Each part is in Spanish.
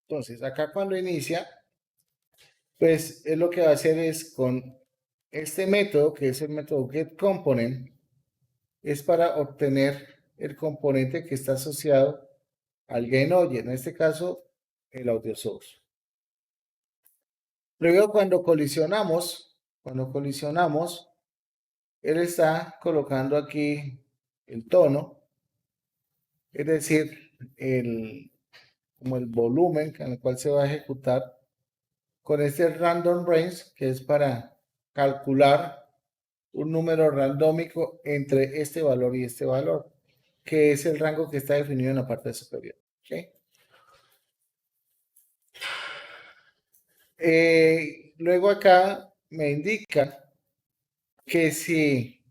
Entonces, acá cuando inicia, pues es lo que va a hacer es con este método, que es el método getComponent, es para obtener el componente que está asociado al GainObject, en este caso, el audio source. Luego, cuando colisionamos, él está colocando aquí el tono, es decir, como el volumen en el cual se va a ejecutar con este random range, que es para calcular un número randómico entre este valor y este valor, que es el rango que está definido en la parte superior. ¿Okay? Luego acá me indica que si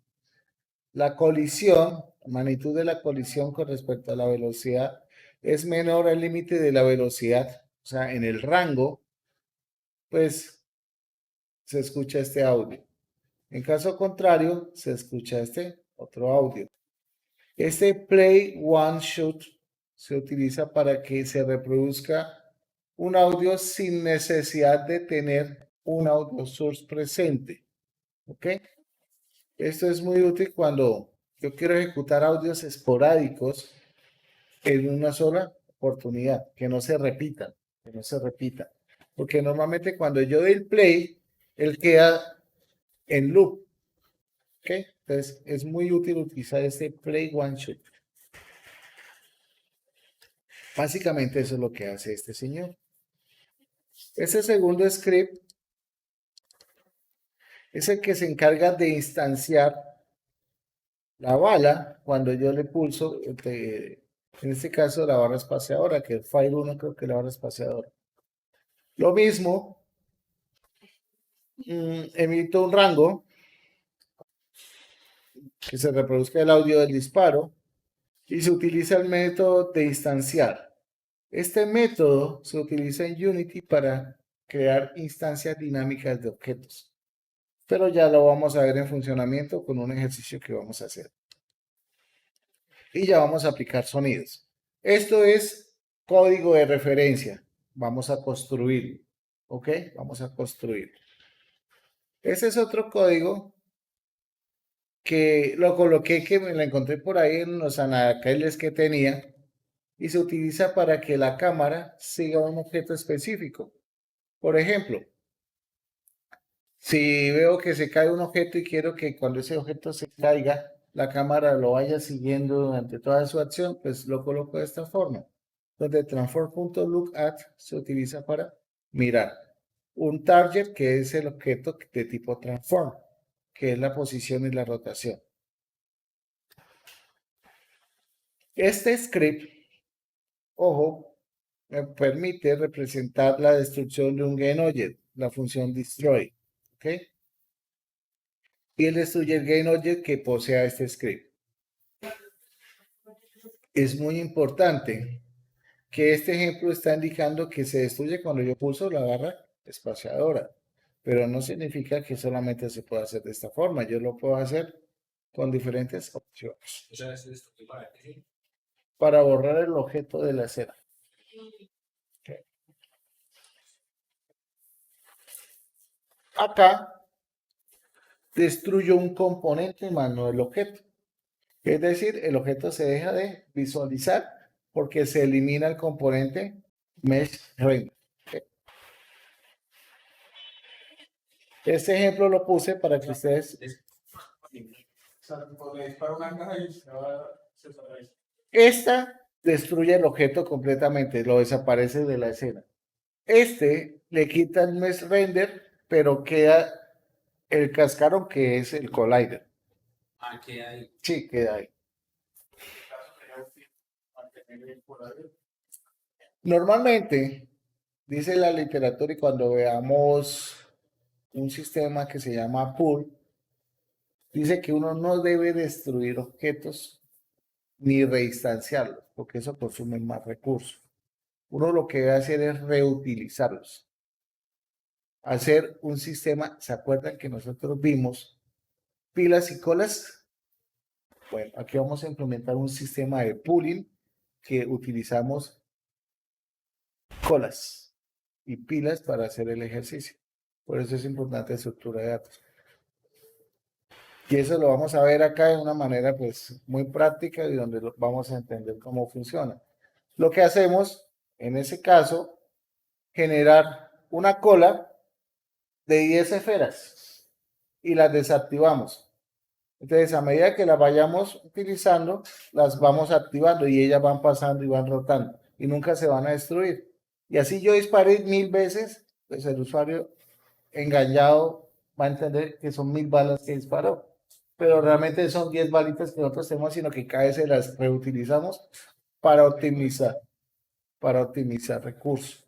la colisión, la magnitud de la colisión con respecto a la velocidad es menor al límite de la velocidad, o sea, en el rango, pues se escucha este audio. En caso contrario, se escucha este otro audio. Este play one shot se utiliza para que se reproduzca un audio sin necesidad de tener un audio source presente. ¿Ok? Esto es muy útil cuando yo quiero ejecutar audios esporádicos en una sola oportunidad, que no se repitan, que no se repitan. Porque normalmente cuando yo doy el play, él queda en loop. ¿Ok? Entonces es muy útil utilizar este play one shot. Básicamente eso es lo que hace este señor. Este segundo script es el que se encarga de instanciar la bala cuando yo le pulso, en este caso la barra espaciadora, que el file 1 creo que es la barra espaciadora. Lo mismo, emito un rango que se reproduzca el audio del disparo y se utiliza el método de instanciar. Este método se utiliza en Unity para crear instancias dinámicas de objetos, pero ya lo vamos a ver en funcionamiento con un ejercicio que vamos a hacer. Y ya vamos a aplicar sonidos. Esto es código de referencia. Vamos a construir. ¿Ok? Vamos a construir. Ese es otro código que lo coloqué, que me lo encontré por ahí en los anaqueles que tenía. Y se utiliza para que la cámara siga un objeto específico. Por ejemplo, si veo que se cae un objeto y quiero que cuando ese objeto se caiga, la cámara lo vaya siguiendo durante toda su acción, pues lo coloco de esta forma, donde transform.lookat se utiliza para mirar un target, que es el objeto de tipo transform, que es la posición y la rotación. Este script, ojo, me permite representar la destrucción de un GainObject, la función destroy. ¿Ok? Y él destruye el GainObject que posea este script. Es muy importante que este ejemplo está indicando que se destruye cuando yo pulso la barra espaciadora, pero no significa que solamente se pueda hacer de esta forma. Yo lo puedo hacer con diferentes opciones para borrar el objeto de la escena. Okay. Acá destruyo un componente más no el objeto. Es decir, el objeto se deja de visualizar porque se elimina el componente mesh render. Okay. Este ejemplo lo puse para que ustedes... Esta destruye el objeto completamente, lo desaparece de la escena. Este le quita el mesh render, pero queda el cascarón que es el collider. Ah, queda ahí. Sí, queda ahí. Normalmente, dice la literatura, y cuando veamos un sistema que se llama pool, dice que uno no debe destruir objetos ni reinstanciarlos, porque eso consume más recursos. Uno lo que debe hacer es reutilizarlos. Hacer un sistema, ¿se acuerdan que nosotros vimos pilas y colas? Bueno, aquí vamos a implementar un sistema de pooling que utilizamos colas y pilas para hacer el ejercicio. Por eso es importante la estructura de datos. Y eso lo vamos a ver acá de una manera pues muy práctica y donde vamos a entender cómo funciona. Lo que hacemos en ese caso, generar una cola de 10 esferas y las desactivamos. Entonces, a medida que las vayamos utilizando, las vamos activando y ellas van pasando y van rotando y nunca se van a destruir. Y así yo disparé 1000 veces, pues el usuario engañado va a entender que son 1000 balas que disparó. Pero realmente son 10 balitas que nosotros tenemos, sino que cada vez se las reutilizamos para optimizar recursos.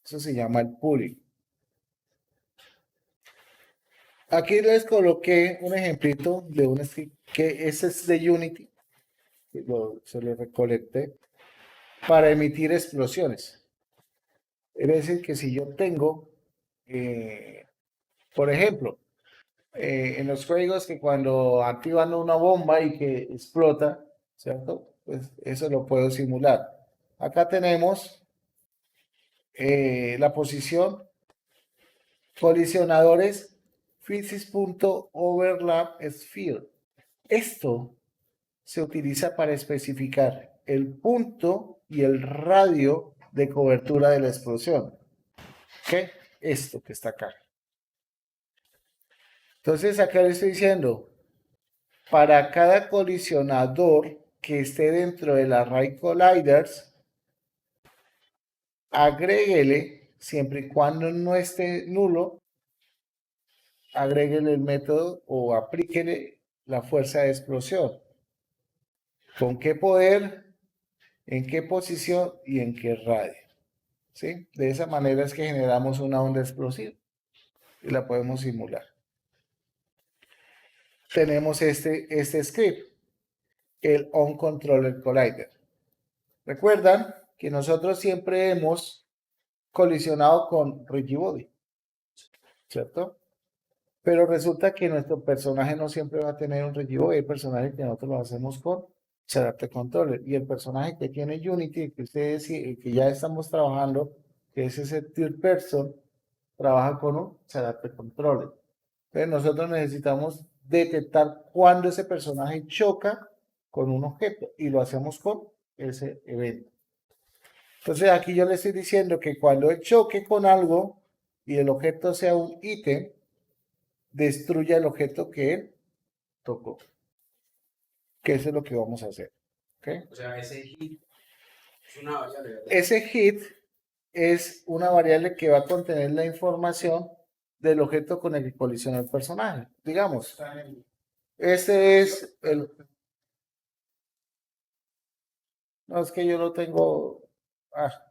Eso se llama el pooling. Aquí les coloqué un ejemplito de un script que ese es de Unity, que se lo recolecté, para emitir explosiones. Es decir, que si yo tengo, por ejemplo, en los juegos que cuando activan una bomba y que explota, ¿cierto? Pues eso lo puedo simular. Acá tenemos la posición colisionadores physics.overlap sphere. Esto se utiliza para especificar el punto y el radio de cobertura de la explosión. ¿Qué? Esto que está acá. Entonces acá le estoy diciendo, para cada colisionador que esté dentro del array colliders, agréguele, siempre y cuando no esté nulo, agréguele el método o aplíquele la fuerza de explosión. ¿Con qué poder? ¿En qué posición? Y en qué radio. ¿Sí? De esa manera es que generamos una onda explosiva y la podemos simular. Tenemos este script, el OnController Collider. Recuerdan que nosotros siempre hemos colisionado con Rigibody, ¿cierto? Pero resulta que nuestro personaje no siempre va a tener un Rigibody. Hay personajes que nosotros lo hacemos con Character Controller. Y el personaje que tiene Unity, que ustedes que ya estamos trabajando, que es ese third person, trabaja con un Character Controller. Entonces nosotros necesitamos detectar cuándo ese personaje choca con un objeto y lo hacemos con ese evento. Entonces aquí yo le estoy diciendo que cuando él choque con algo y el objeto sea un ítem, destruya el objeto que él tocó. Que eso es lo que vamos a hacer. ¿Okay? O sea, ese hit es una variable, ¿verdad? Ese hit es una variable que va a contener la información del objeto con el que colisiona el personaje. Digamos, este es el... No, es que yo lo tengo... Ah,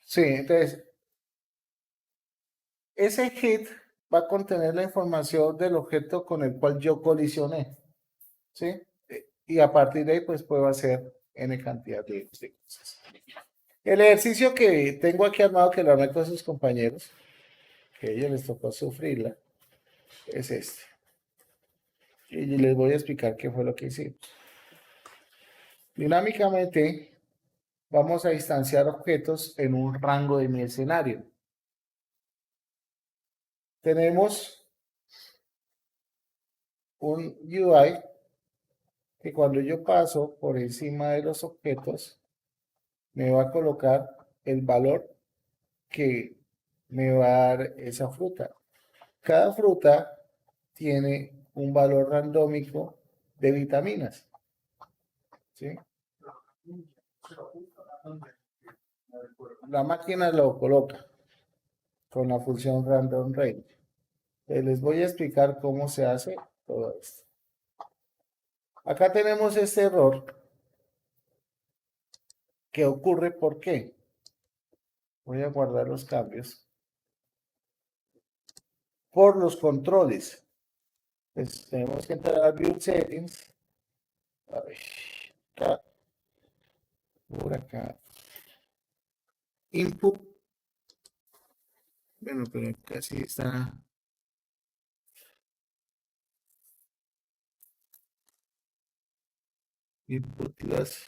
sí, entonces, ese hit va a contener la información del objeto con el cual yo colisioné, ¿sí? Y a partir de ahí, pues puedo hacer n cantidad de cosas. El ejercicio que tengo aquí armado, que lo armé con sus compañeros, que a ellos les tocó sufrirla, es este. Y les voy a explicar qué fue lo que hicimos. Dinámicamente, vamos a instanciar objetos en un rango de mi escenario. Tenemos un UI que cuando yo paso por encima de los objetos, me va a colocar el valor que me va a dar esa fruta. Cada fruta tiene un valor randómico de vitaminas. ¿Sí? La máquina lo coloca con la función random range. Les voy a explicar cómo se hace todo esto. Acá tenemos este error que ocurre, ¿por qué? Voy a guardar los cambios. Por los controles. Pues tenemos que entrar a View Settings. A ver, acá, por acá. input. Bueno, pero casi está. Input class.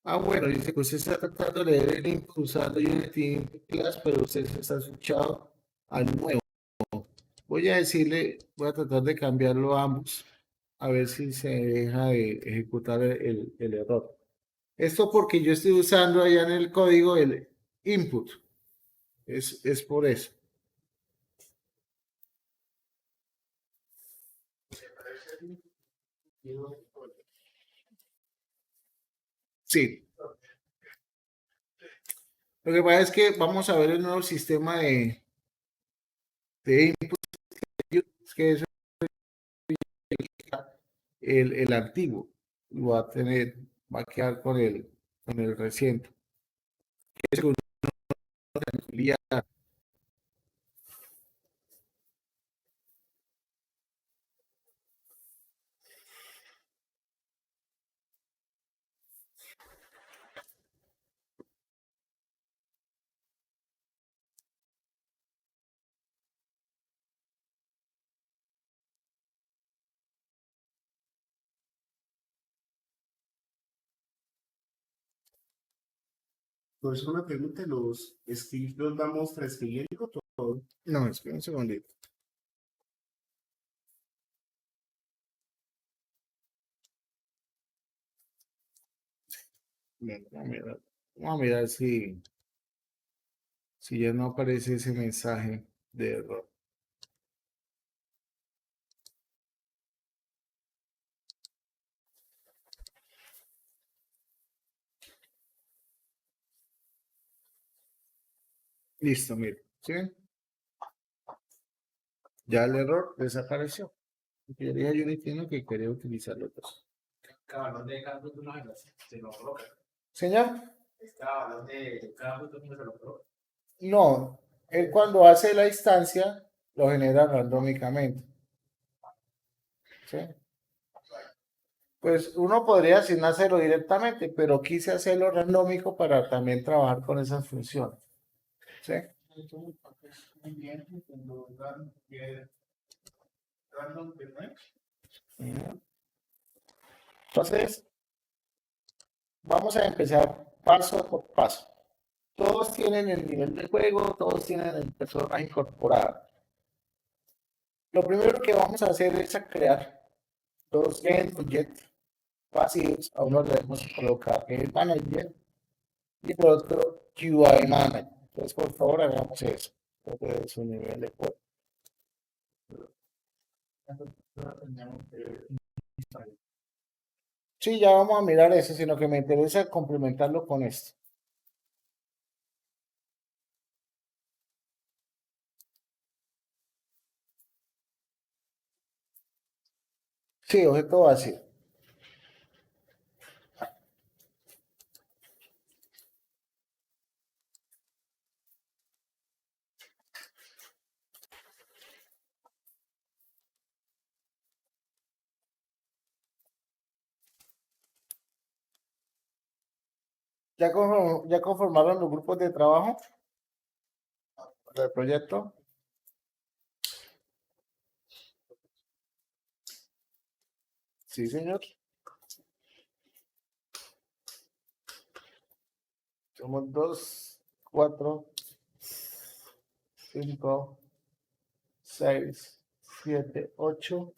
Bueno, dice que usted está tratando de leer el input usando Unity Input Class, pero usted se está switchado al nuevo. Voy a decirle, voy a tratar de cambiarlo a ambos, a ver si se deja de ejecutar el error. Esto porque yo estoy usando allá en el código el input. Es por eso. Sí. Lo que pasa es que vamos a ver el nuevo sistema de input. Es que eso es el antiguo. Lo va a tener, va a quedar con el reciente. Es que uno tendría. Por eso una pregunta, ¿los scripts los vamos transfiriendo todo? No, espera un segundito. Vamos a mirar si ya no aparece ese mensaje de error. Listo, mire. ¿Sí ven? Ya el error desapareció. Yo dije a Unity no que quería utilizar los dos. Cada valor de cada fruto no se lo coloca. Señor, Cada valor de cada fruto no se lo coloca. no. Él cuando hace la instancia lo genera randómicamente. ¿Sí? Pues uno podría asignarlo directamente, pero quise hacerlo randómico para también trabajar con esas funciones. ¿Sí? Entonces, vamos a empezar paso por paso. Todos tienen el nivel de juego, todos tienen el personaje incorporado. Lo primero que vamos a hacer es crear dos get vacíos. A uno le debemos colocar el manager y el otro UI manager. Entonces, por favor, hagamos eso. Este es su nivel de juego. Sí, ya vamos a mirar eso, sino que me interesa complementarlo con esto. Sí, objeto vacío. ¿Ya conformaron los grupos de trabajo del proyecto? Sí, señor. Somos 2, 4, 5, 6, 7, 8.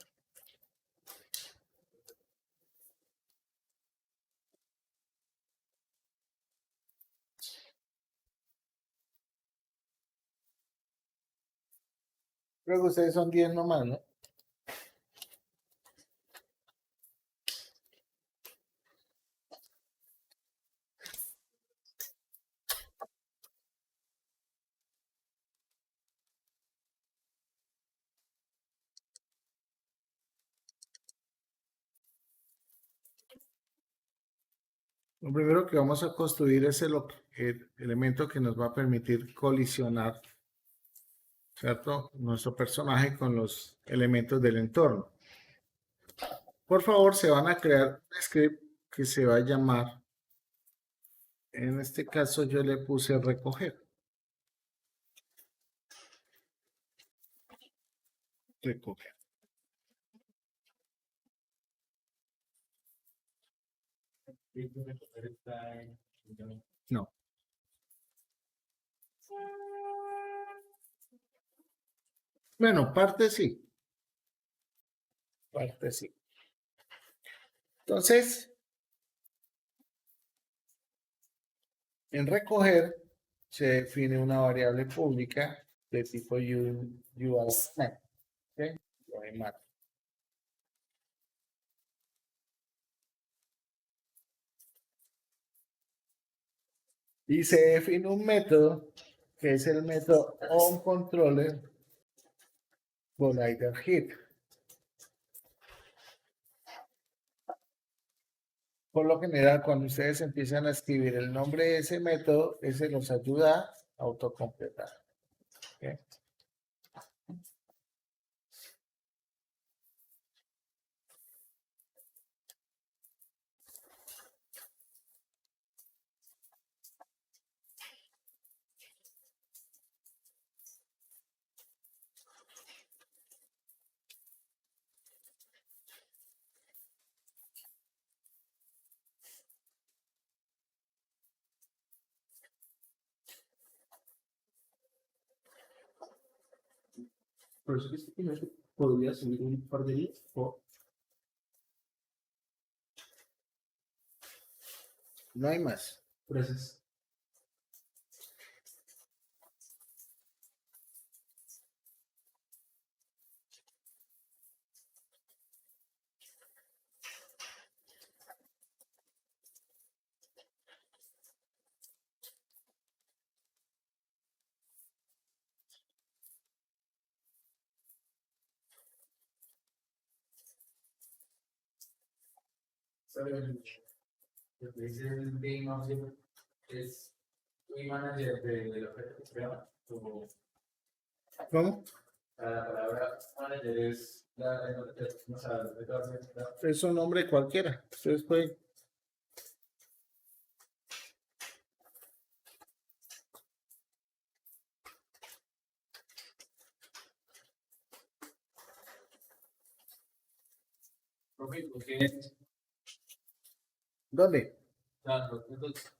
Creo que ustedes son 10 nomás, ¿no? Lo primero que vamos a construir es el elemento que nos va a permitir colisionar, ¿cierto? Nuestro personaje con los elementos del entorno. Por favor, se van a crear un script que se va a llamar En este caso yo le puse recoger. Recoger. No. Bueno, parte sí. Parte sí. Entonces, en recoger se define una variable pública de tipo URL. ¿Ok? Lo demás. Y se define un método que es el método onController collider hit. Por lo general, cuando ustedes empiezan a escribir el nombre de ese método, ese los ayuda a autocompletar. ¿Ok? Por eso que no se podría subir un par de días o No hay más. gracias. Lo que dice el Game Object es un manager del objeto que se llama. ¿Cómo? La palabra manager es no sé, Es un nombre cualquiera. Ustedes pueden. porque ¿Dónde? entonces,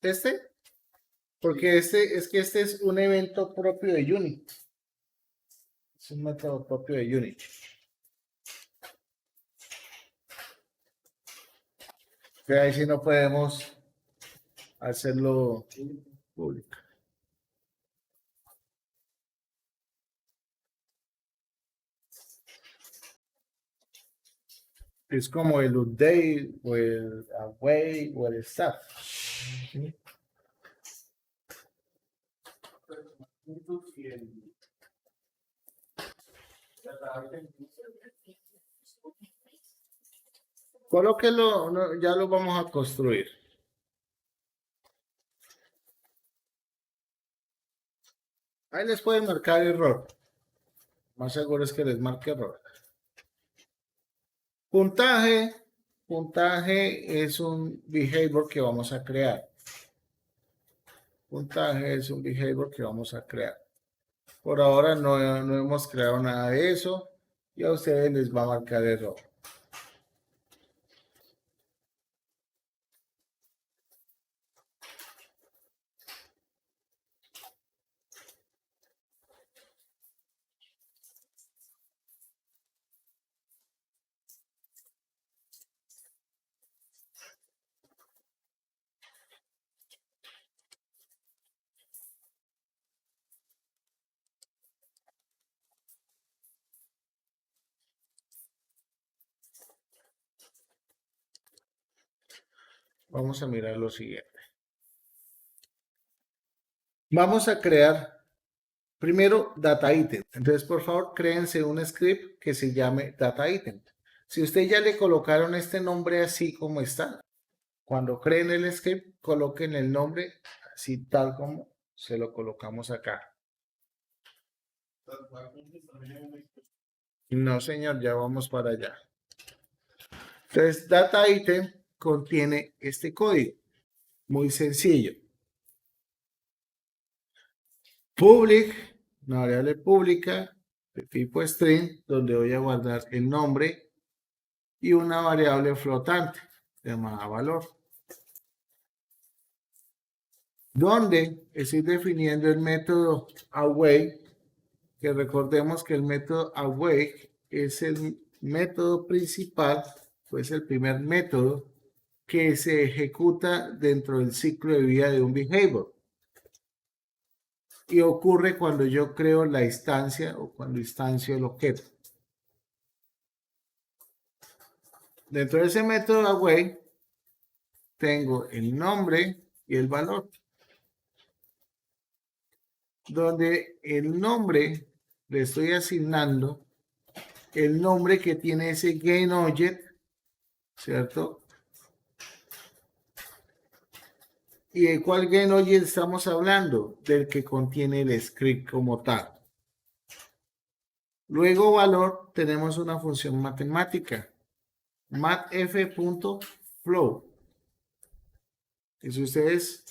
¿Este? Porque este es un evento propio de Unity. Es un método propio de Unity. Que ahí sí no podemos hacerlo público. Es como el update o el away o el staff. Colóquelo, ya lo vamos a construir. Ahí les pueden marcar error. Más seguro es que les marque error. Puntaje. Puntaje es un behavior que vamos a crear. Puntaje es un behavior que vamos a crear. Por ahora no hemos creado nada de eso y a ustedes les va a marcar error. Vamos a mirar lo siguiente. Vamos a crear primero data item. Entonces, por favor, créense un script que se llame data item. Si ustedes ya le colocaron este nombre así como está, cuando creen el script, coloquen el nombre así tal como se lo colocamos acá. No, señor, ya vamos para allá. Entonces, data item contiene este código. Muy sencillo. Public, una variable pública de tipo string, donde voy a guardar el nombre y una variable flotante llamada valor, donde estoy definiendo el método await, que recordemos que el método await es el método principal, pues el primer método que se ejecuta dentro del ciclo de vida de un behavior. Y ocurre cuando yo creo la instancia o cuando instancio el objeto. Dentro de ese método await tengo el nombre y el valor, donde el nombre le estoy asignando el nombre que tiene ese GainObject, ¿cierto? ¿Y de cuál GainObject estamos hablando? Del que contiene el script como tal. Luego valor, tenemos una función matemática, mathf.flow. Y si ustedes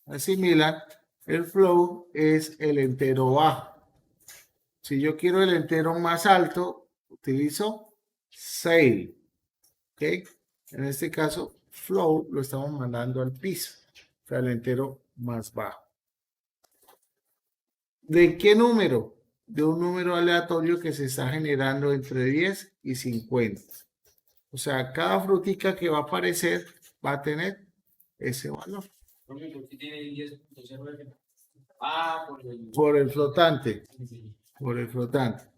asimilan, el flow es el entero bajo. Si yo quiero el entero más alto, utilizo sale. ¿Ok? En este caso, flow lo estamos mandando al piso, o sea, el entero más bajo. ¿De qué número? De un número aleatorio que se está generando entre 10 y 50. O sea, cada frutica que va a aparecer va a tener ese valor. ¿Por qué tiene 10.0? Por el flotante. Sí. Por el flotante.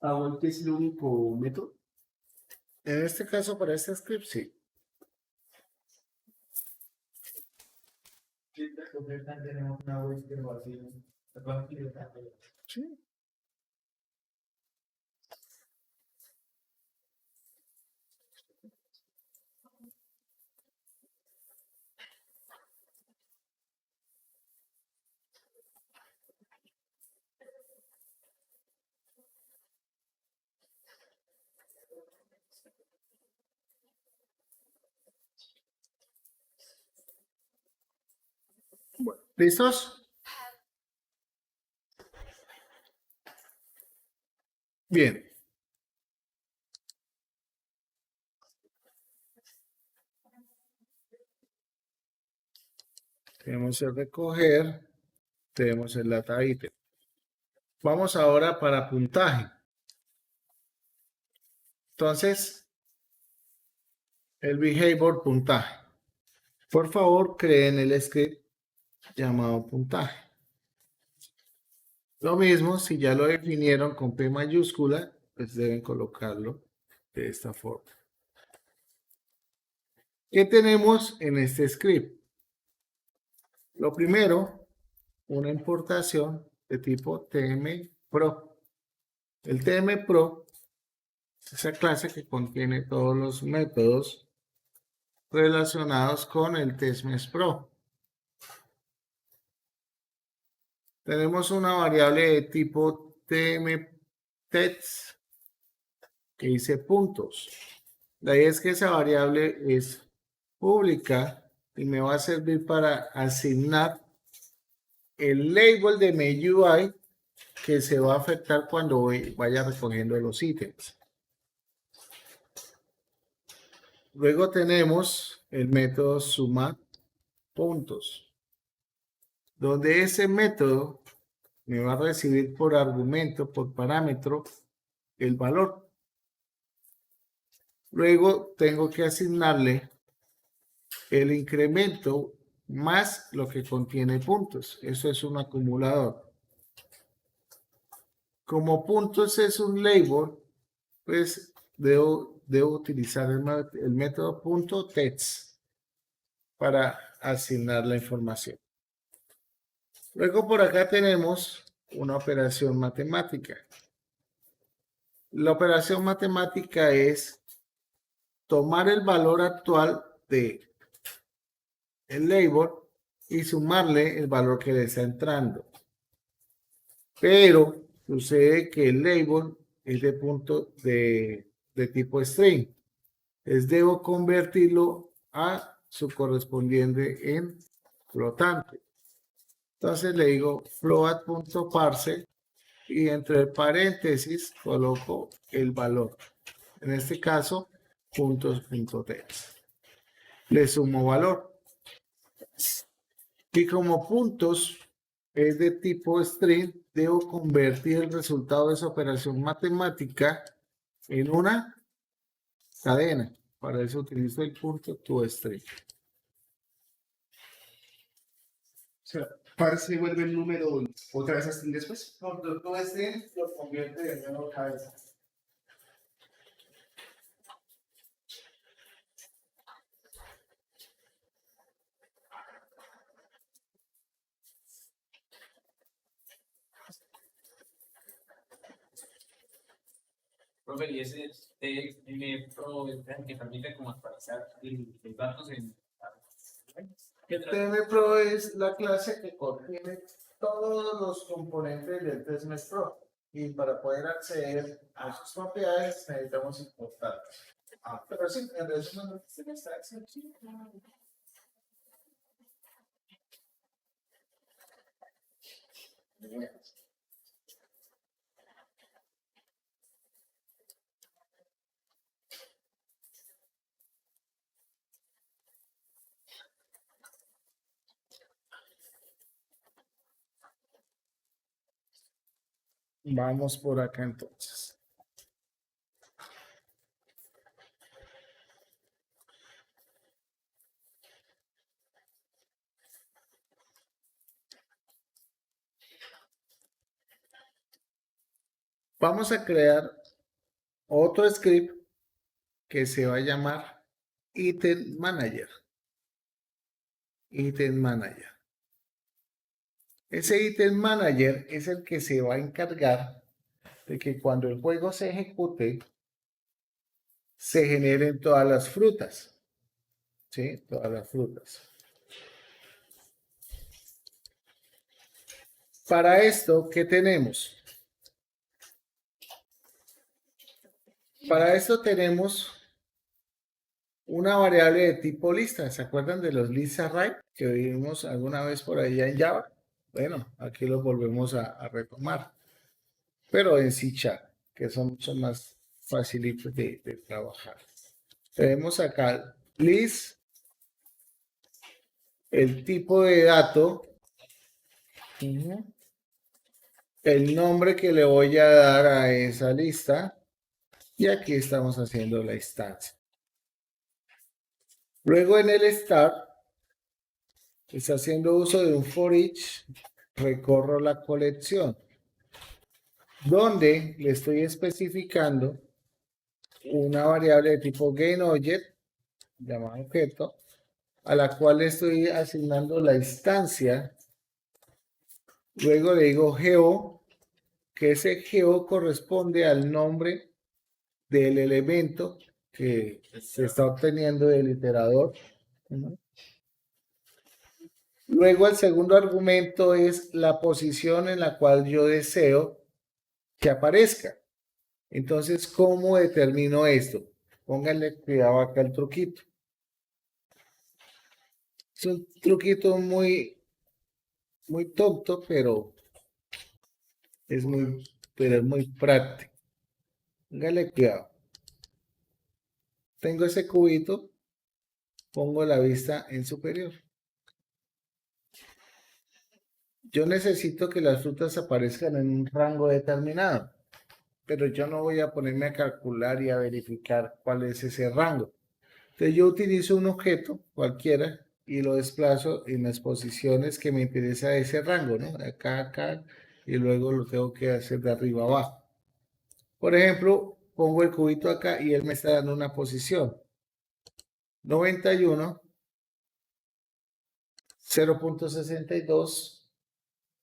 Await es el único método. En este caso, para este script, sí. Tenemos una web que lo hacía. Sí. Bueno, ¿listos? Bien. Tenemos el recoger, tenemos el data item. Vamos ahora para puntaje. Entonces, el behavior puntaje. Por favor, creen el script llamado puntaje. Lo mismo, si ya lo definieron con P mayúscula, pues deben colocarlo de esta forma. ¿Qué tenemos en este script? Lo primero, una importación de tipo tmpro. El tmpro es esa clase que contiene todos los métodos relacionados con el testMessPro. Tenemos una variable de tipo tmtext que dice puntos. La idea es que esa variable es pública y me va a servir para asignar el label de mi UI que se va a afectar cuando vaya recogiendo los ítems. Luego tenemos el método suma puntos, donde ese método me va a recibir por argumento, por parámetro, el valor. Luego tengo que asignarle el incremento más lo que contiene puntos. Eso es un acumulador. Como puntos es un label, pues debo utilizar el método .text para asignar la información. Luego por acá tenemos una operación matemática. La operación matemática es tomar el valor actual de el label y sumarle el valor que le está entrando. Pero sucede que el label es de tipo string. Debo convertirlo a su correspondiente en flotante. Entonces le digo float.parse y entre paréntesis coloco el valor. En este caso, puntos.text. Le sumo valor. Y como puntos es de tipo string, debo convertir el resultado de esa operación matemática en una cadena. Para eso utilizo el punto toString. O sea, parse vuelve el número otra vez a string después. Punto toString lo convierte en una cabeza. Profe, y ese TMPro es el que permite como actualizar los datos en... El TMPro es la clase que contiene todos los componentes del TestMesh Pro. Y para poder acceder a sus propiedades necesitamos importarlas. Pero sí, en resumen, no tiene esta acción. Vamos por acá entonces. Vamos a crear otro script que se va a llamar Item Manager. Item Manager. Ese Item Manager es el que se va a encargar de que cuando el juego se ejecute, se generen todas las frutas. ¿Sí? Todas las frutas. Para esto, ¿qué tenemos? Para esto tenemos una variable de tipo lista. ¿Se acuerdan de los list array que vimos alguna vez por ahí en Java? Bueno, aquí lo volvemos a retomar. Pero en C#, que son mucho más facilitos de trabajar. Tenemos acá list, el tipo de dato, el nombre que le voy a dar a esa lista, y aquí estamos haciendo la instancia. Luego en el start, está haciendo uso de un for each, recorro la colección, donde le estoy especificando una variable de tipo getObject, llamada objeto, a la cual le estoy asignando la instancia. Luego le digo geo, que ese geo corresponde al nombre del elemento que se está obteniendo del iterador. Luego el segundo argumento es la posición en la cual yo deseo que aparezca. Entonces, ¿cómo determino esto? Pónganle cuidado acá el truquito. Es un truquito muy tonto, pero es muy práctico. Pónganle cuidado. Tengo ese cubito, pongo la vista en superior. yo necesito que las frutas aparezcan en un rango determinado, pero yo no voy a ponerme a calcular y a verificar cuál es ese rango. Entonces yo utilizo un objeto cualquiera y lo desplazo en las posiciones que me interesa ese rango, ¿no? De acá a acá, y luego lo tengo que hacer de arriba a abajo. Por ejemplo, pongo el cubito acá y él me está dando una posición. 91, 0.62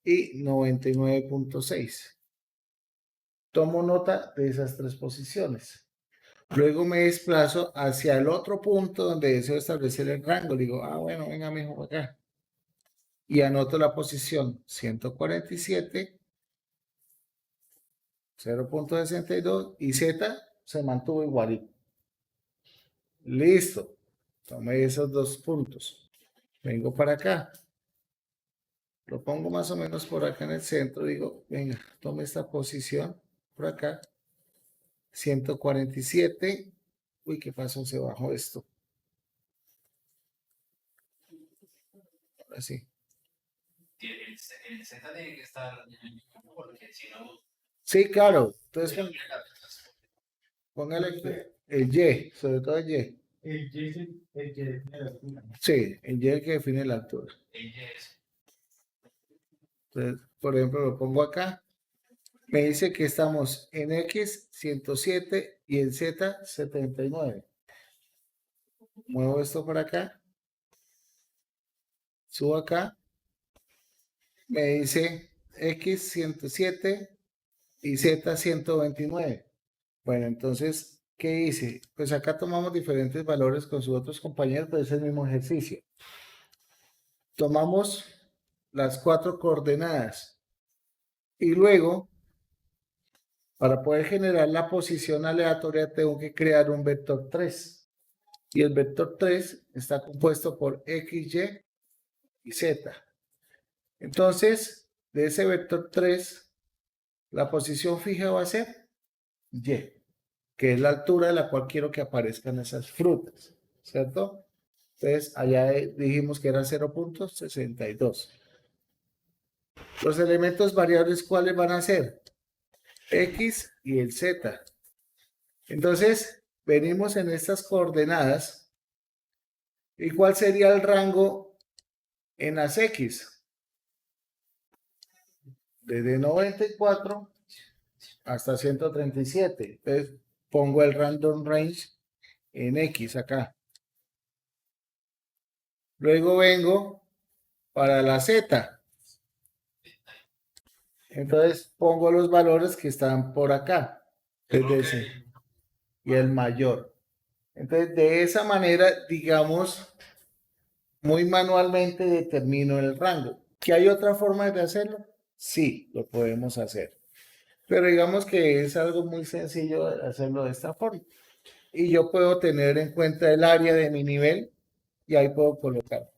y 99.6. Tomo nota de esas tres posiciones. Luego me desplazo hacia el otro punto donde deseo establecer el rango. Digo, bueno, venga, mijo, acá. Y anoto la posición 147, 0.62 y Z se mantuvo igualito. Listo. Tomé esos dos puntos. Vengo para acá. Lo pongo más o menos por acá en el centro. Digo, venga, tome esta posición por acá. 147. Uy, ¿qué pasó? Se bajó esto. Ahora sí. El Z tiene que estar porque si no. Sí, claro. Entonces, póngale que el Y, sobre todo el Y. El Y es el que define la altura. Sí, el Y es el que define la altura. El Y es. Entonces, por ejemplo, lo pongo acá. Me dice que estamos en X 107 y en Z 79. Muevo esto por acá. Subo acá. Me dice X 107 y Z 129. Bueno, entonces, ¿qué hice? Pues acá tomamos diferentes valores con sus otros compañeros, pero es el mismo ejercicio. Tomamos las 4 coordenadas y luego, para poder generar la posición aleatoria, tengo que crear un vector 3. Y el vector 3 está compuesto por X, Y y Z. Entonces, de ese vector 3, la posición fija va a ser Y, que es la altura de la cual quiero que aparezcan esas frutas, ¿cierto? Entonces, allá dijimos que eran 0.62. Los elementos variables, ¿cuáles van a ser? X y el Z. Entonces, venimos en estas coordenadas. ¿Y cuál sería el rango en las X? Desde 94 hasta 137. Entonces, pongo el random range en X acá. Luego vengo para la Z. Entonces pongo los valores que están por acá. Desde y el mayor. Entonces, de esa manera, digamos, muy manualmente determino el rango. ¿Que hay otra forma de hacerlo? Sí, lo podemos hacer. Pero digamos que es algo muy sencillo hacerlo de esta forma. Y yo puedo tener en cuenta el área de mi nivel y ahí puedo colocar.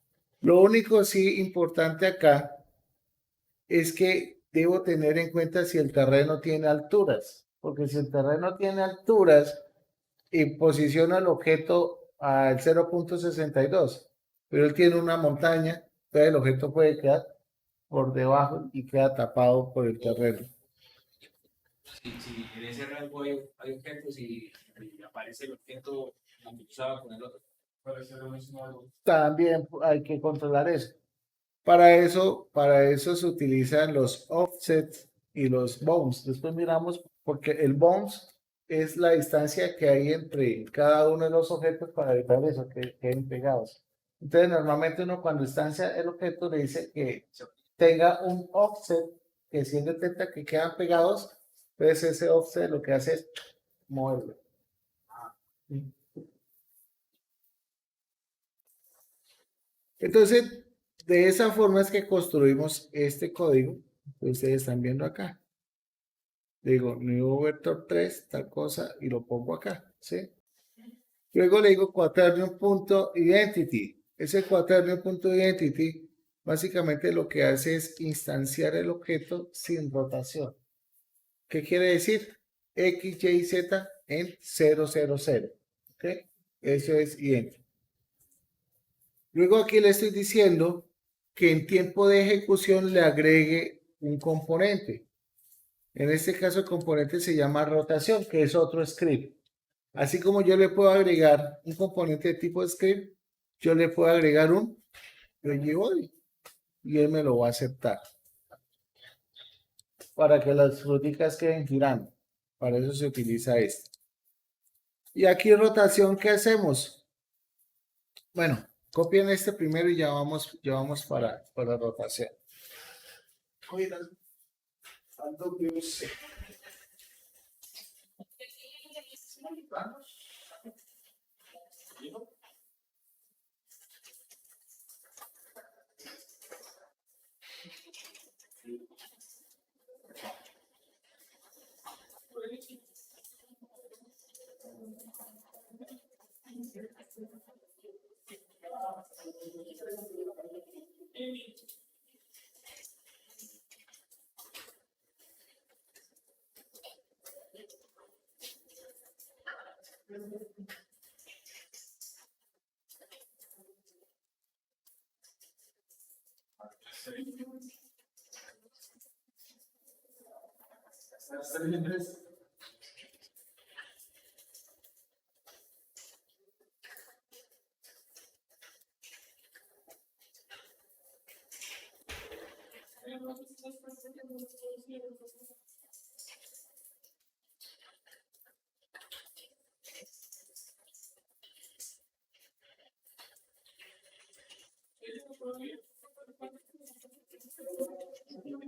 Lo único sí importante acá es que debo tener en cuenta si el terreno tiene alturas, porque si el terreno tiene alturas y posiciona el objeto al 0.62, pero él tiene una montaña, entonces el objeto puede quedar por debajo y queda tapado por el terreno. Si en ese rango hay objetos y aparece el objeto cruzado con el otro, puede ser lo mismo. También hay que controlar eso. Para eso se utilizan los offsets y los bounds. Después miramos, porque el bounds es la distancia que hay entre cada uno de los objetos para evitar eso, que queden pegados. Entonces, normalmente uno cuando distancia el objeto le dice que tenga un offset, que si él detecta que quedan pegados, entonces ese offset lo que hace es moverlo. Entonces, de esa forma es que construimos este código que ustedes están viendo acá. Digo, new vector 3, tal cosa, y lo pongo acá, ¿sí? Luego le digo quaternion.identity. Ese quaternion.identity básicamente lo que hace es instanciar el objeto sin rotación. ¿Qué quiere decir? X, Y, Z en 000. ¿Ok? Eso es identity. Luego aquí le estoy diciendo que en tiempo de ejecución le agregue un componente. En este caso el componente se llama rotación, que es otro script. Así como yo le puedo agregar un componente de tipo script, yo le puedo agregar un body y él me lo va a aceptar. Para que las fruticas queden girando. Para eso se utiliza esto. Y aquí rotación, ¿qué hacemos? Bueno, copien este primero y ya vamos para rotación.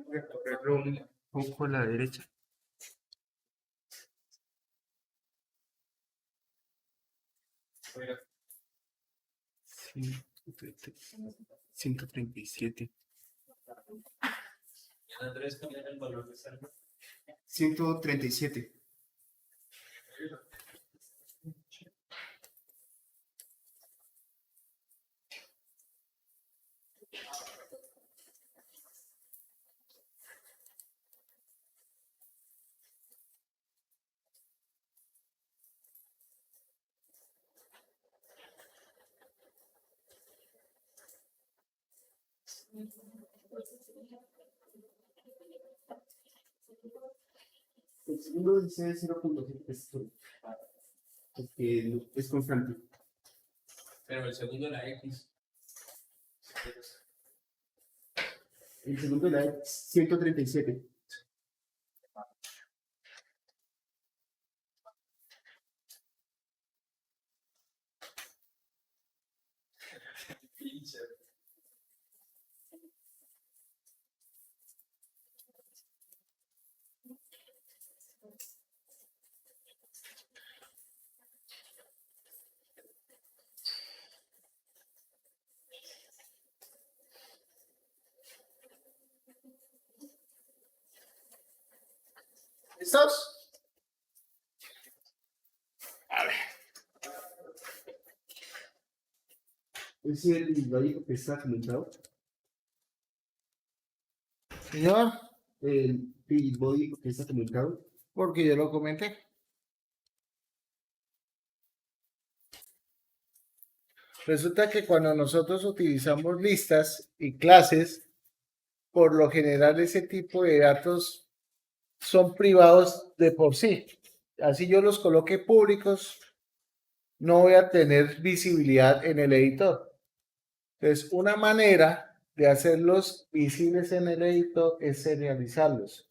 Recorrerlo un poco a la derecha. Sí, 137. Andrés, cambiar el valor de saldo. 137. El segundo dice 0.7, porque es constante. Pero el segundo la X. El segundo la 137. ¿Listos? ¿Es el valor que está comentado? Señor, El body que está comentado. porque yo lo comenté. Resulta que cuando nosotros utilizamos listas y clases, por lo general ese tipo de datos son privados de por sí. Así yo los coloque públicos, no voy a tener visibilidad en el editor. Entonces, una manera de hacerlos visibles en el editor es serializarlos.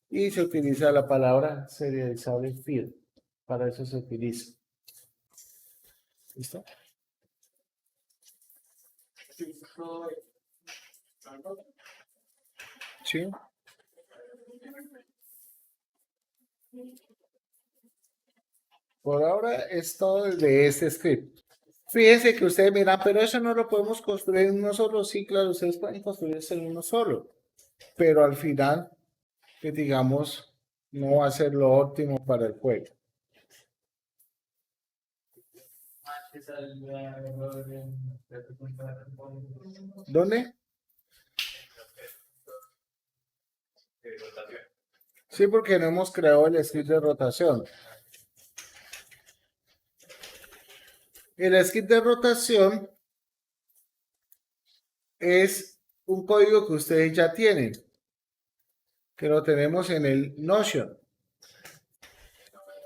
Y se utiliza la palabra serializable field. Para eso se utiliza. ¿Listo? Sí. Por ahora es todo de este script. Fíjense que ustedes miran, pero eso no lo podemos construir en uno solo. Sí, claro, ustedes pueden construirse en uno solo. Pero al final, que digamos, no va a ser lo óptimo para el juego. ¿Dónde? Sí, porque no hemos creado el script de rotación. El script de rotación es un código que ustedes ya tienen, que lo tenemos en el Notion.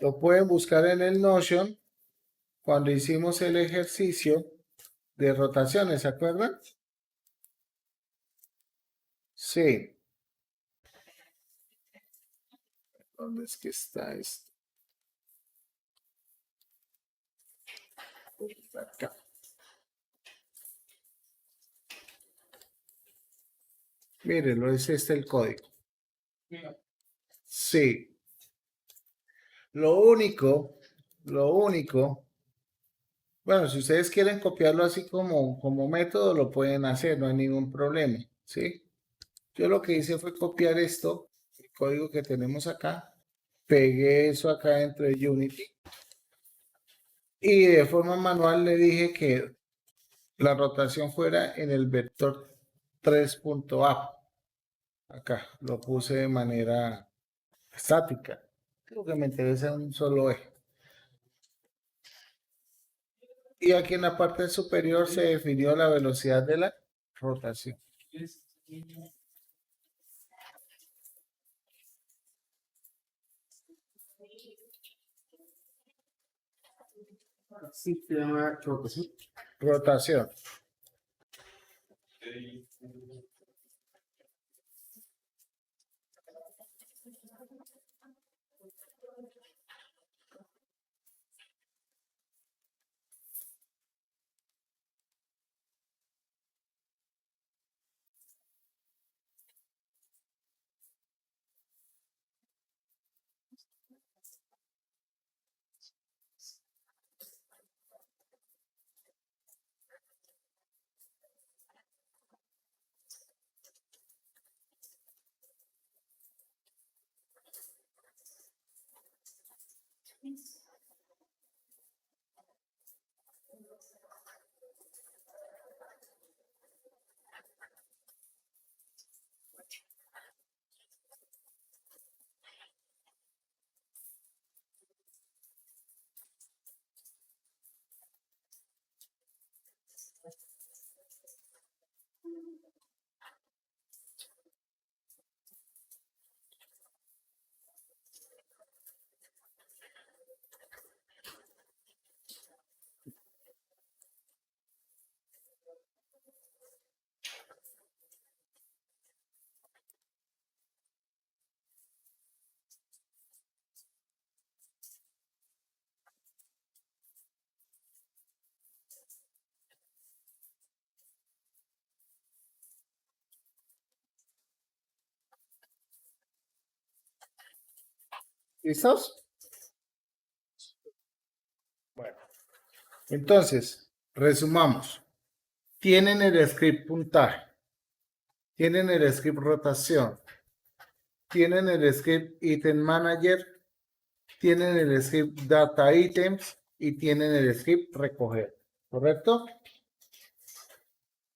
Lo pueden buscar en el Notion cuando hicimos el ejercicio de rotaciones, ¿se acuerdan? Sí. ¿Dónde es que está esto? Acá. Mírenlo, es este el código. Sí. Lo único, bueno, si ustedes quieren copiarlo así como método, lo pueden hacer, no hay ningún problema, ¿sí? Yo lo que hice fue copiar esto, el código que tenemos acá, pegué eso acá dentro de Unity y de forma manual le dije que la rotación fuera en el vector 3.a. Acá lo puse de manera estática. Creo que me interesa un solo eje. Y aquí en la parte superior se definió la velocidad de la rotación. Sí, se llama rotación. Rotación. ¿Listos? Bueno, entonces, resumamos. Tienen el script puntaje, tienen el script rotación, tienen el script item manager, tienen el script data items y tienen el script recoger, ¿correcto?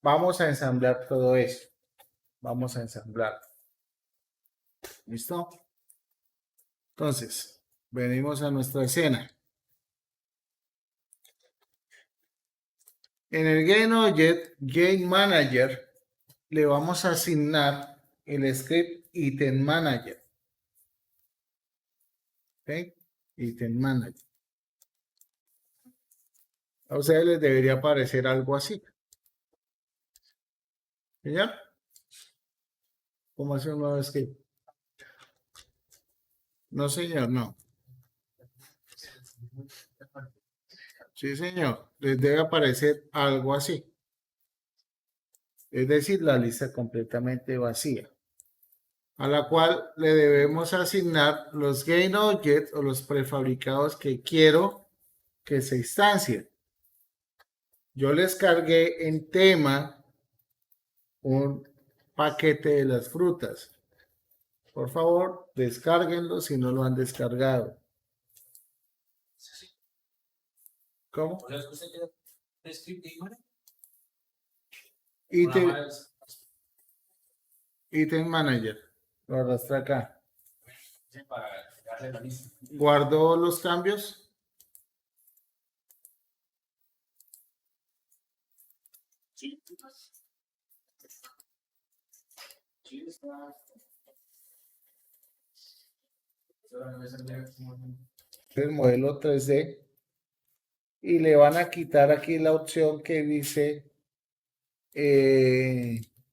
Vamos a ensamblar todo eso. Vamos a ensamblar. ¿Listo? Entonces, venimos a nuestra escena. En el Game Manager le vamos a asignar el script Item Manager. ¿Ok? Item Manager. A ustedes les debería aparecer algo así. ¿Ya? ¿Cómo hace un nuevo script? No, señor, no. Sí, señor. Les debe aparecer algo así. Es decir, la lista completamente vacía, a la cual le debemos asignar los GameObject o los prefabricados que quiero que se instancien. Yo les cargué en tema un paquete de las frutas. Por favor, descárguenlo si no lo han descargado. ¿Cómo? O sea, es que usted tiene un script de imagen. Item, Item Manager. Lo arrastra acá. Para darle la lista. ¿Guardó los cambios? Sí. El modelo 3D y le van a quitar aquí la opción que dice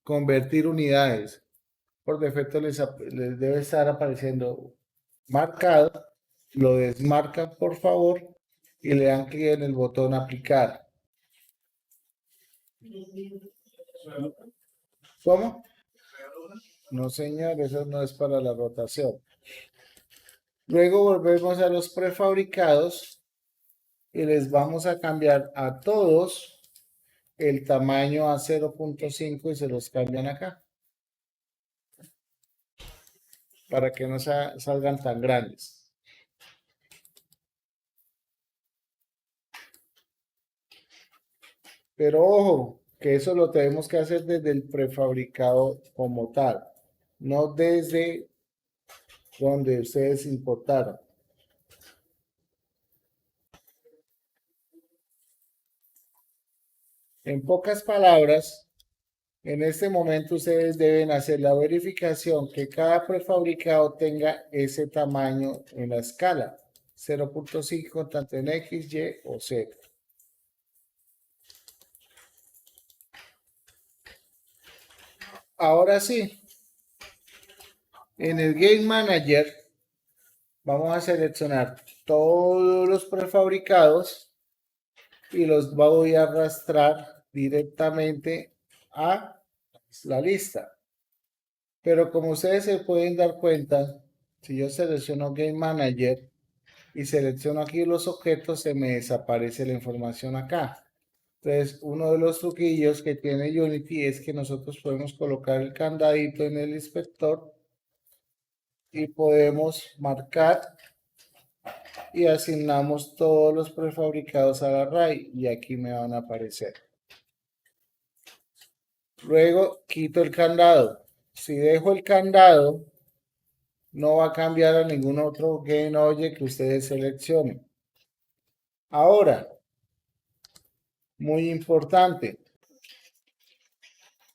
convertir unidades. Por defecto les debe estar apareciendo marcado. Lo desmarcan por favor y le dan clic en el botón aplicar. ¿Cómo? No señor, eso no es para la rotación. Luego volvemos a los prefabricados y les vamos a cambiar a todos el tamaño a 0.5 y se los cambian acá para que no salgan tan grandes. Pero ojo, que eso lo tenemos que hacer desde el prefabricado como tal, no desde donde ustedes importaron. En pocas palabras, en este momento ustedes deben hacer la verificación que cada prefabricado tenga ese tamaño en la escala 0.5 tanto en X, Y o Z. Ahora sí, en el Game Manager vamos a seleccionar todos los prefabricados y los voy a arrastrar directamente a la lista. Pero como ustedes se pueden dar cuenta, si yo selecciono Game Manager y selecciono aquí los objetos, se me desaparece la información acá. Entonces, uno de los truquillos que tiene Unity es que nosotros podemos colocar el candadito en el inspector y podemos marcar y asignamos todos los prefabricados al array y aquí me van a aparecer. Luego quito el candado. Si dejo el candado, no va a cambiar a ningún otro GameObject que ustedes seleccionen. Ahora, muy importante,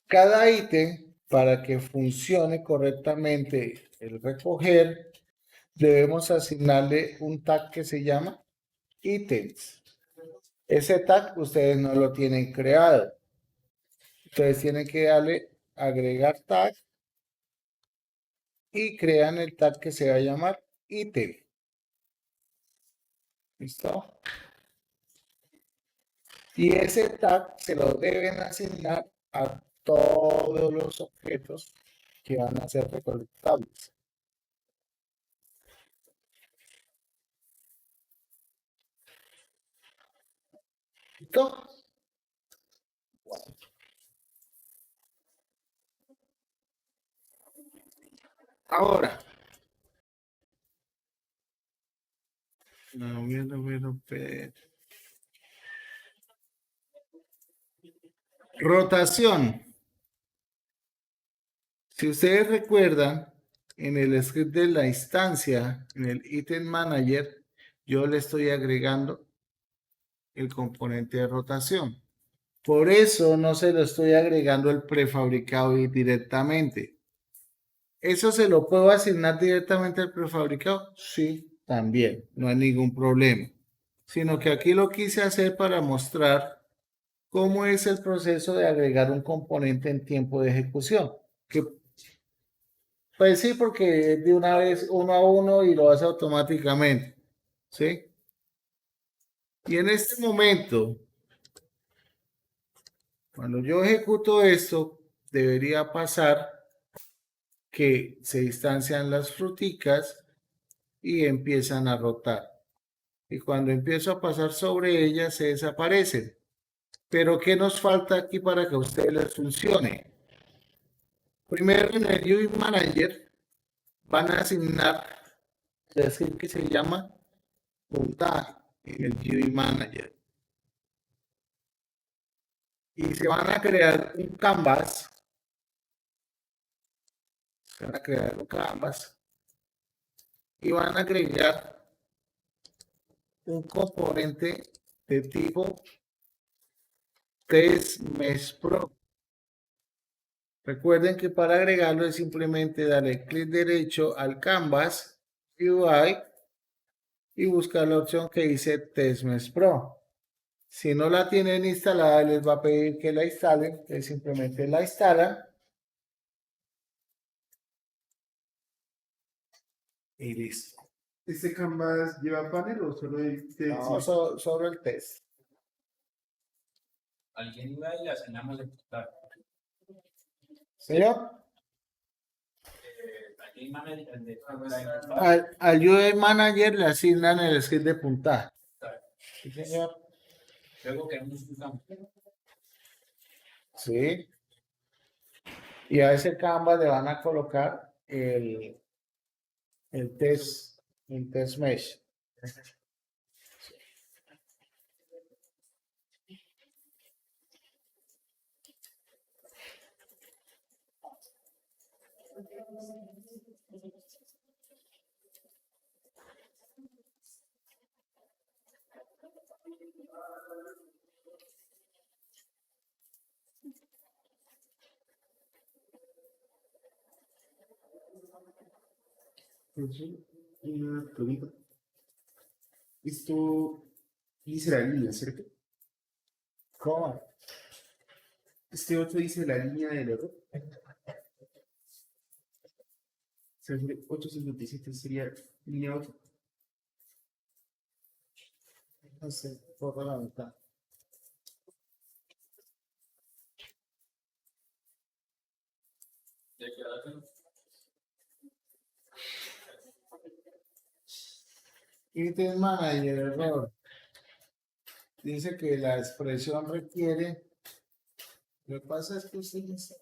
cada ítem para que funcione correctamente el recoger, debemos asignarle un tag que se llama ítems. Ese tag ustedes no lo tienen creado. Entonces tienen que darle agregar tag y crean el tag que se va a llamar ítem. ¿Listo? Y ese tag se lo deben asignar a todos los objetos que van a ser recolectables. ¿Listo? Ahora, rotación. Si ustedes recuerdan, en el script de la instancia, en el Item Manager, yo le estoy agregando el componente de rotación. Por eso no se lo estoy agregando el prefabricado directamente. ¿Eso se lo puedo asignar directamente al prefabricado? Sí, también, no hay ningún problema. Sino que aquí lo quise hacer para mostrar cómo es el proceso de agregar un componente en tiempo de ejecución. Pues sí, porque de una vez uno a uno y lo hace automáticamente. ¿Sí? Y en este momento, cuando yo ejecuto esto, debería pasar que se distancian las fruticas y empiezan a rotar. Y cuando empiezo a pasar sobre ellas, se desaparecen. Pero ¿qué nos falta aquí para que a ustedes les funcione? Primero en el UI Manager van a asignar el script que se llama puntaje en el UI Manager. Y se van a crear un canvas. Se van a crear un canvas. Y van a agregar un componente de tipo TestMeshPro. Recuerden que para agregarlo es simplemente darle clic derecho al Canvas UI y buscar la opción que dice TestMesh Pro. Si no la tienen instalada, les va a pedir que la instalen, que simplemente la instalan. Y listo. ¿Este Canvas lleva panel o solo el No, sobre el test. Alguien iba y le asignamos el total. Señor, Aquí manager, el de al UI Manager le asignan el skill de puntaje. Sí, señor. luego queremos un campo. Sí. Y a ese Canvas le van a colocar el test mesh. Una pregunta. Esto dice la línea, ¿cierto? ¿Cómo? Este otro dice la línea del error. 857 sería línea 8. No sé, por la mitad. Ya quedaron. Item Manager, error. Dice que la expresión requiere. Lo que pasa es que usted no está.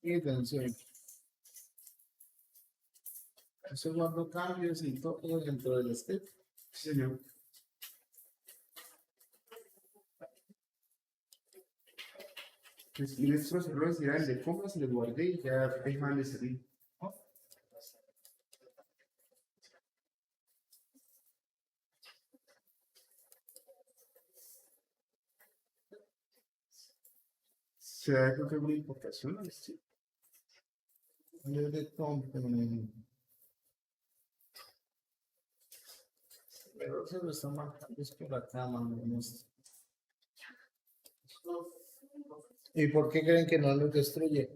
Y atención. Eso cuando cambios y todo dentro del step. Sí, señor. Pues, y estos errores eran de comas y los guardé y ya dejan de servir. ¿Se da creo que alguna importación? ¿No? Sí. Yo de company. Pero se lo está marcando es por acá, mano. ¿Y por qué creen que no lo destruye?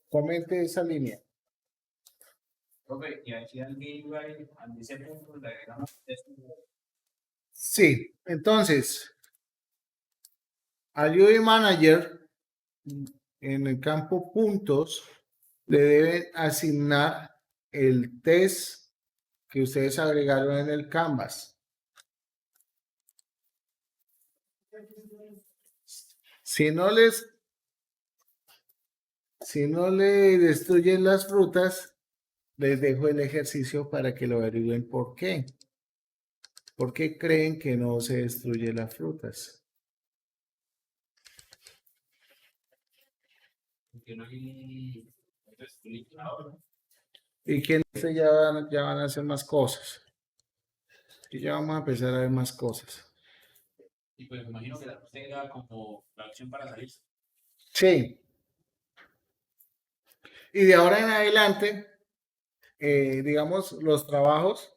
Comente esa línea. Profe, y aquí alguien iba y al ese punto le agregamos esto. Sí, entonces, al UI Manager, en el campo puntos, le deben asignar el test que ustedes agregaron en el Canvas. Si no le destruyen las frutas, les dejo el ejercicio para que lo averigüen por qué. ¿Por qué creen que no se destruyen las frutas? Porque no hay ahora. Y que ya van a hacer más cosas. Y ya vamos a empezar a ver más cosas. Y pues me imagino que la tenga como la opción para salir. Sí. Y de ahora en adelante, digamos, los trabajos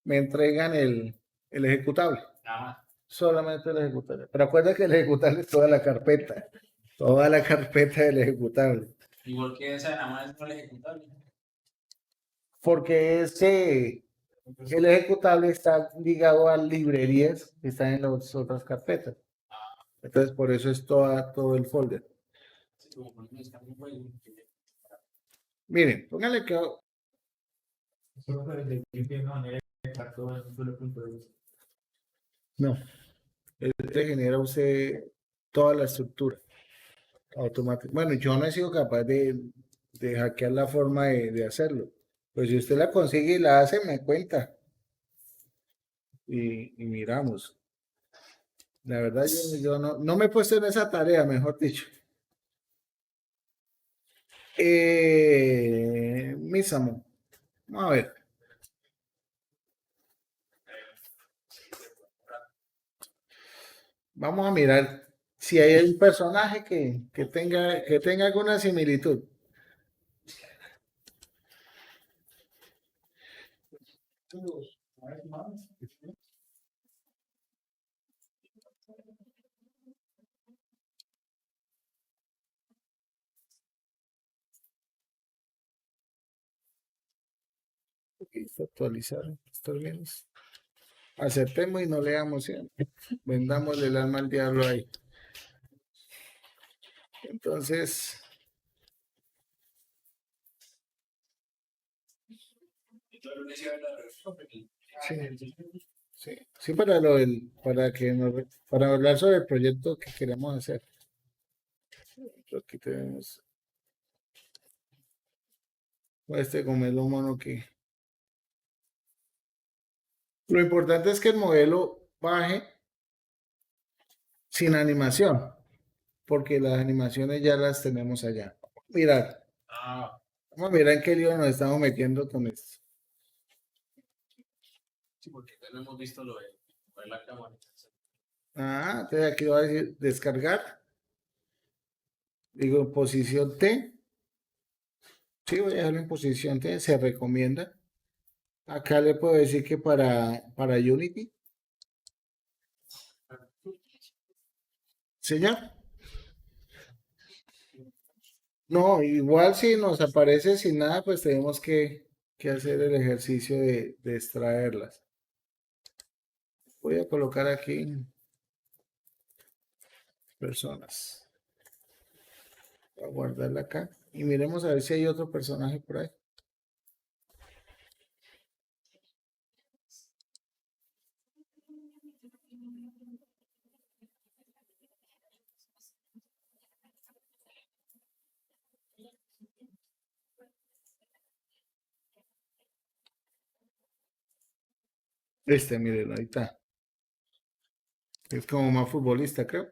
me entregan el ejecutable. Nada más. Solamente el ejecutable. Pero acuerda que el ejecutable es toda la carpeta. Toda la carpeta del ejecutable. Igual que esa de nada más es no el ejecutable. Porque es que el ejecutable está ligado a librerías que están en las otras carpetas. Entonces, por eso es todo el folder. Sí, como por ejemplo, está muy bueno. Miren, pónganle que no, él te genera usted toda la estructura automática. Bueno, yo no he sido capaz de hackear la forma de hacerlo. Pues si usted la consigue y la hace, me cuenta. Y miramos. La verdad, yo no me he puesto en esa tarea, mejor dicho. Misamo. Vamos a ver. Vamos a mirar si hay un personaje que tenga alguna similitud. Listo, actualizar estos términos. Aceptemos y no leamos siempre. Vendámosle el alma al diablo ahí. Entonces, sí, para hablar sobre el proyecto que queremos hacer. Aquí tenemos este gomelo mono que. Lo importante es que el modelo baje sin animación, porque las animaciones ya las tenemos allá. Mirad, vamos a mirar en qué lío nos estamos metiendo con esto. Sí, porque no hemos visto lo de la cámara. Entonces aquí va a decir descargar. Digo posición T. Sí, voy a dejarlo en posición T, se recomienda. Acá le puedo decir que para Unity. Señor. No, igual si nos aparece sin nada, pues tenemos que hacer el ejercicio de extraerlas. Voy a colocar aquí personas. Voy a guardarla acá. Y miremos a ver si hay otro personaje por ahí. Miren, ahí está. Es como más futbolista, creo.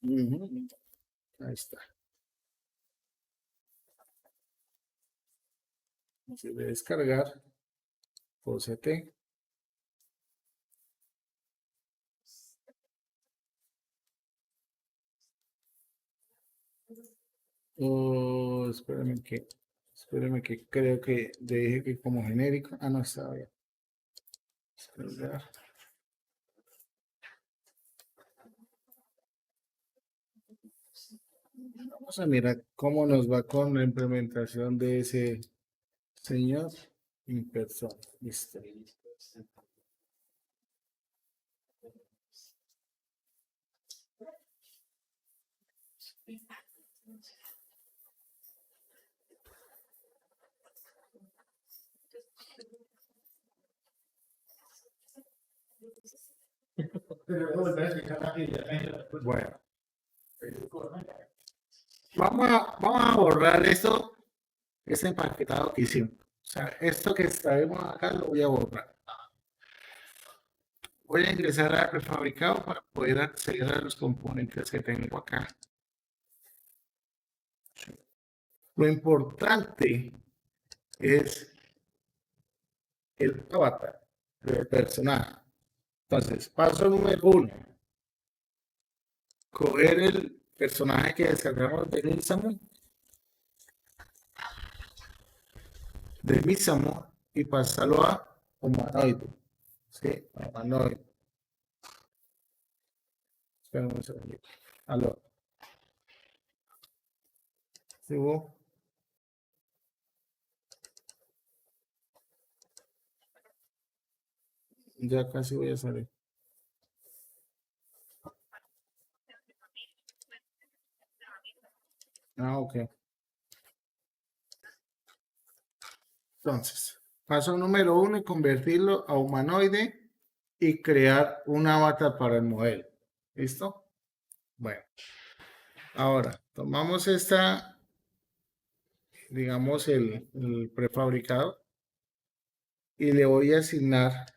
Ujú. Ahí está. Se debe descargar. Pose T. Oh, espérame que creo que dije que como genérico. No estaba bien. Descargar. Vamos a mirar cómo nos va con la implementación de ese señor en persona. Listo. Bueno, vamos a borrar esto, ese empaquetado que hicimos. O sea, esto que traemos acá lo voy a borrar. Voy a ingresar a prefabricado para poder acceder a los componentes que tengo acá. Lo importante es el avatar del personaje. Entonces, paso número 1. Coger el personaje que descargamos de Misamo y pasarlo a humanoide. Sí, humanoide. Espera un segundito. Aló. ¿Sí, vos? Ya casi voy a salir. Ok. Entonces, paso número 1, convertirlo a humanoide y crear un avatar para el modelo. ¿Listo? Bueno, ahora tomamos esta, digamos, el prefabricado y le voy a asignar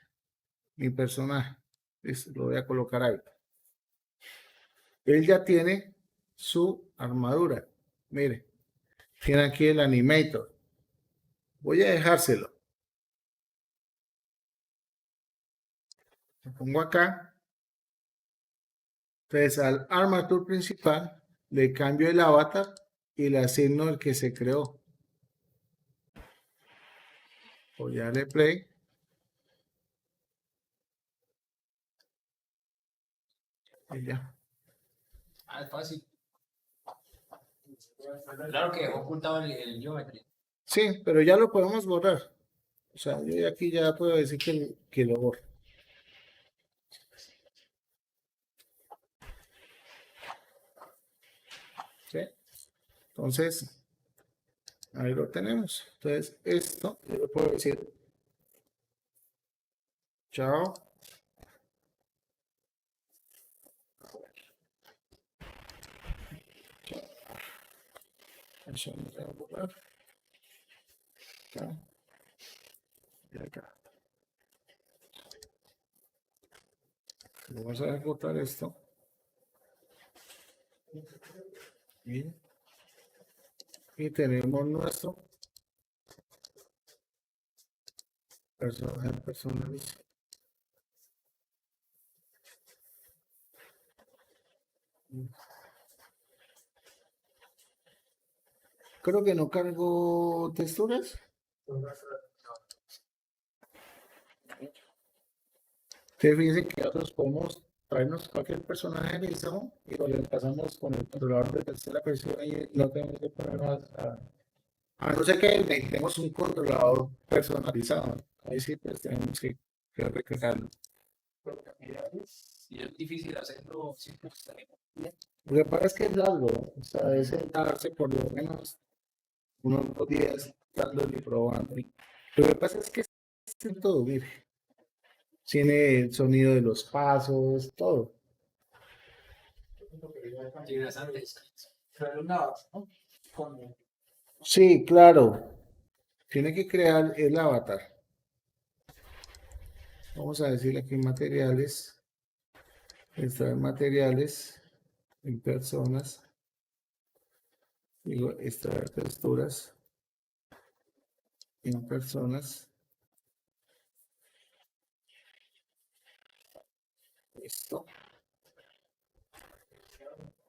mi personaje. Listo, lo voy a colocar ahí. Él ya tiene su armadura. Mire, tiene aquí el animator. Voy a dejárselo. Lo pongo acá. Entonces al armature principal le cambio el avatar y le asigno el que se creó. Voy a darle play. Y ya. Ah, es fácil. Claro que ocultaba el geometry. Sí, pero ya lo podemos borrar. O sea, yo aquí ya puedo decir que lo borro. ¿Sí? Entonces, ahí lo tenemos. Entonces, esto, yo le puedo decir, chao. Eso no se va a borrar. Acá. Y acá. Vamos a ejecutar esto. Y tenemos nuestro personaje personalizado. Creo que no cargo texturas. Ustedes fíjense que nosotros podemos traernos cualquier personaje mismo y lo reemplazamos con el controlador de tercera persona y no tenemos que ponernos a no ser que necesitemos un controlador personalizado. Ahí sí, pues tenemos que recargarlo. Y es difícil hacerlo siempre. Lo que pasa es que es largo, o sea, es sentarse por lo menos unos 2 días dándole y probando. Lo que pasa es que es en todo, mire. Tiene el sonido de los pasos, todo. Sí, claro. Tiene que crear el avatar. Vamos a decirle aquí materiales. Extraer materiales en personas. Digo, extraer texturas en personas. Listo.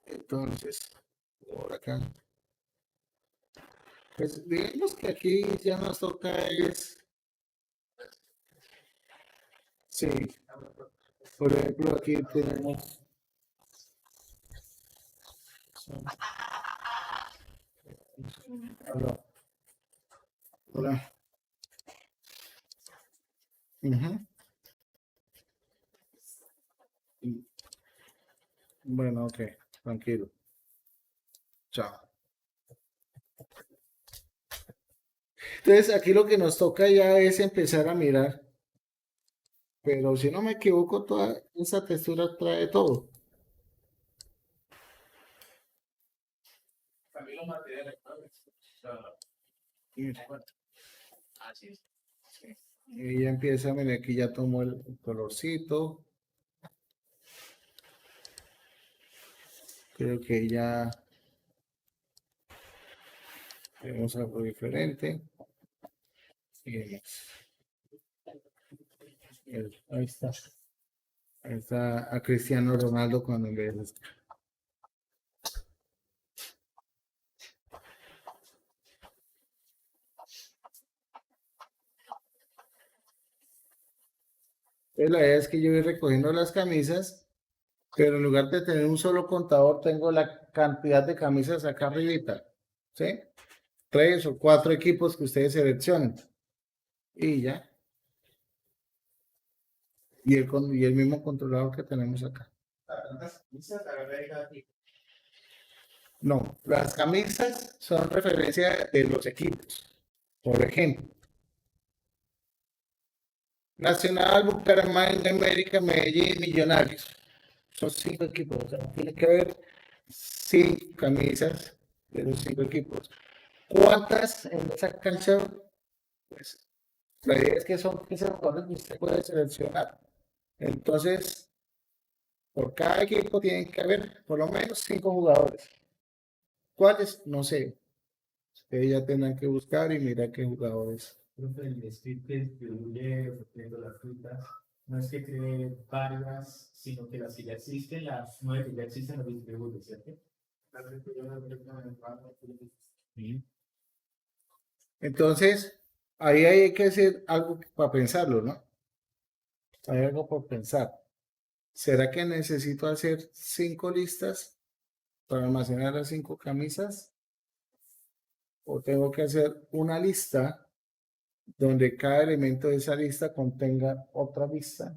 Entonces, por acá. Pues digamos que aquí ya nos toca es. Sí. Por ejemplo, aquí tenemos. Hola. Hola. Ujú. Bueno, ok, tranquilo. Chao. Entonces, aquí lo que nos toca ya es empezar a mirar. Pero si no me equivoco, toda esa textura trae todo. También los materiales, así es. Y ya empieza, mire, aquí ya tomó el colorcito. Creo que ya tenemos algo diferente. Ahí está. Ahí está a Cristiano Ronaldo cuando envejece. La idea es que yo voy recogiendo las camisas, pero en lugar de tener un solo contador, tengo la cantidad de camisas acá arribita. ¿Sí? 3 o 4 equipos que ustedes seleccionen. Y ya. Y el mismo controlador que tenemos acá. No, las camisas son referencia de los equipos. Por ejemplo, Nacional, Bucaramanga, América, Medellín, Millonarios. son 5 equipos, o sea, tiene que haber 5 camisas de los 5 equipos. ¿Cuántas en esa cancha? Pues la idea es que son 15 jugadores que usted puede seleccionar. Entonces, por cada equipo tienen que haber por lo menos 5 jugadores. ¿Cuáles? No sé. Ustedes ya tendrán que buscar y mirar qué jugadores. Profe, el script que distribuye las frutas no es que cree varias, sino que las que ya existen, las 9 que ya existen, las distribuye, ¿cierto? Entonces, ahí hay que hacer algo para pensarlo, ¿no? Hay algo por pensar. ¿Será que necesito hacer 5 listas para almacenar las 5 camisas? ¿O tengo que hacer una lista donde cada elemento de esa lista contenga otra lista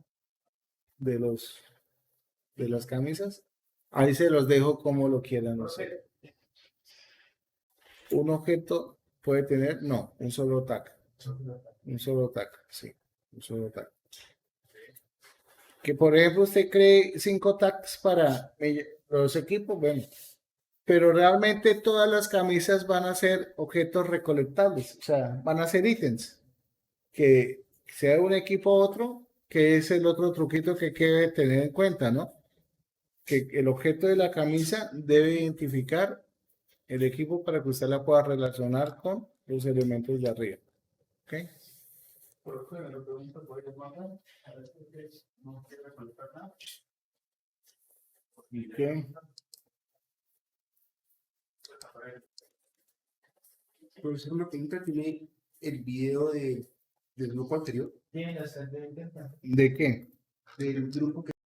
de las camisas? Ahí se los dejo como lo quieran hacer. Un objeto puede tener, no, un solo tag. Un solo tag, sí, un solo tag. Que por ejemplo usted cree 5 tags para los equipos, bueno, pero realmente todas las camisas van a ser objetos recolectables, o sea, van a ser ítems. Que sea un equipo u otro, que es el otro truquito que hay que tener en cuenta, ¿no? Que el objeto de la camisa debe identificar el equipo para que usted la pueda relacionar con los elementos de arriba. ¿Ok? Profe, me lo pregunto por el mapa, a ver si no quiere recolectar nada. Ok. Profesor, una pregunta, ¿tiene el video del grupo anterior? Tiene las de intenta. ¿De qué? Del grupo que